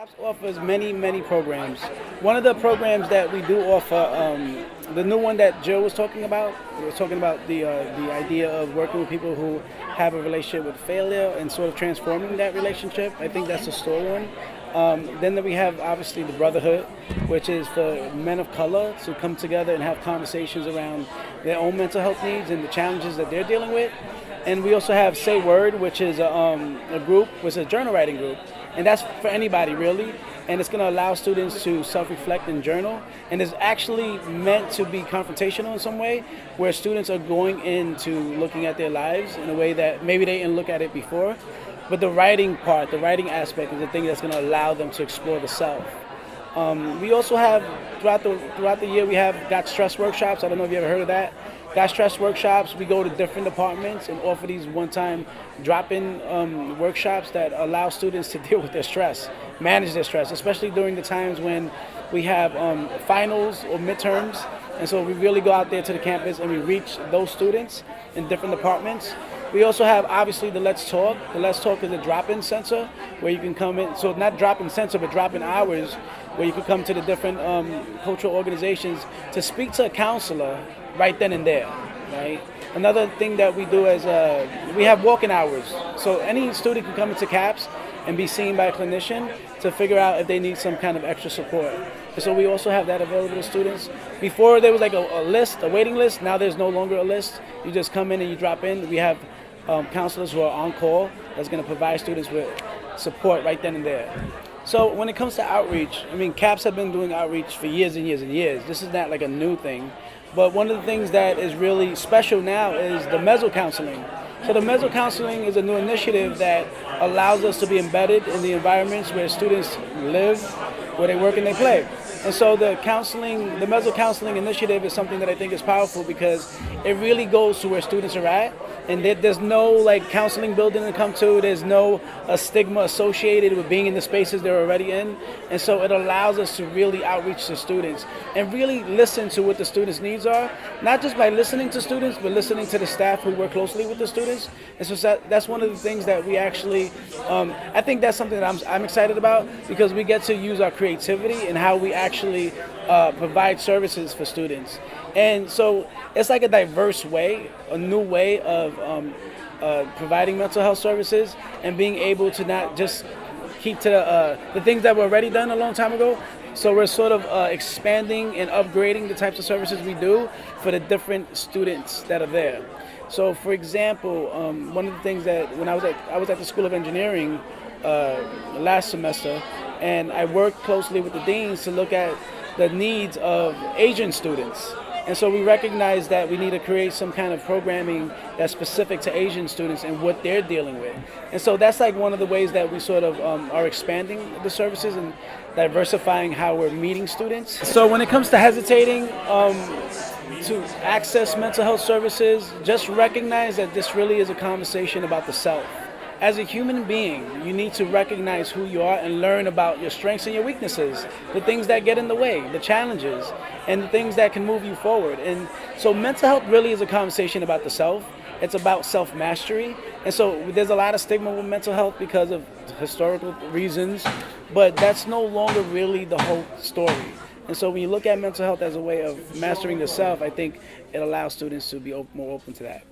CAPS offers many programs. One of the programs that we do offer, the new one that Joe was talking about, we was talking about the idea of working with people who have a relationship with failure and sort of transforming that relationship. I think that's the store one. Then we have obviously the Brotherhood, which is for men of color to come together and have conversations around their own mental health needs and the challenges that they're dealing with. And we also have Say Word, which is a group, which is a journal writing group. And that's for anybody, really. And it's going to allow students to self-reflect and journal. And it's actually meant to be confrontational in some way, where students are going into looking at their lives in a way that maybe they didn't look at it before. But the writing part, the writing aspect is the thing that's going to allow them to explore the self. We also have, throughout the year, we have Got Stress workshops. I don't know if you ever heard of that. Got Stress workshops, we go to different departments and offer these one-time drop-in workshops that allow students to deal with their stress, manage their stress, especially during the times when we have finals or midterms. And so we really go out there to the campus and we reach those students in different departments. We also have, obviously, the Let's Talk. The Let's Talk is a drop-in center where you can come in, so not drop-in center, but drop-in hours, where you can come to the different cultural organizations to speak to a counselor right then and there, right? Another thing that we do is we have walk-in hours. So any student can come into CAPS and be seen by a clinician to figure out if they need some kind of extra support. And so we also have that available to students. Before there was like a waiting list. Now there's no longer a list. You just come in and you drop in. We have counselors who are on call that's going to provide students with support right then and there. So when it comes to outreach, I mean, CAPS have been doing outreach for years and years and years. This is not like a new thing. But one of the things that is really special now is the Mezzo Counseling. So the Mezzo Counseling is a new initiative that allows us to be embedded in the environments where students live, where they work and they play. And so the Mezzo Counseling initiative is something that I think is powerful because it really goes to where students are at. And there's no like counseling building to come to. There's no stigma associated with being in the spaces they're already in. And so it allows us to really outreach to students and really listen to what the students' needs are, not just by listening to students, but listening to the staff who work closely with the students. And so that's one of the things that we actually, I think that's something that I'm excited about because we get to use our creativity and how we actually provide services for students. And so it's like a diverse way, a new way of providing mental health services and being able to not just keep to the things that were already done a long time ago. So we're sort of expanding and upgrading the types of services we do for the different students that are there. So for example, one of the things that when I was at the School of Engineering last semester, and I worked closely with the deans to look at the needs of Asian students. And so we recognize that we need to create some kind of programming that's specific to Asian students and what they're dealing with. And so that's like one of the ways that we sort of are expanding the services and diversifying how we're meeting students. So when it comes to hesitating to access mental health services, just recognize that this really is a conversation about the self. As a human being, you need to recognize who you are and learn about your strengths and your weaknesses, the things that get in the way, the challenges, and the things that can move you forward. And so mental health really is a conversation about the self. It's about self-mastery. And so there's a lot of stigma with mental health because of historical reasons, but that's no longer really the whole story. And so when you look at mental health as a way of mastering the self, I think it allows students to be more open to that.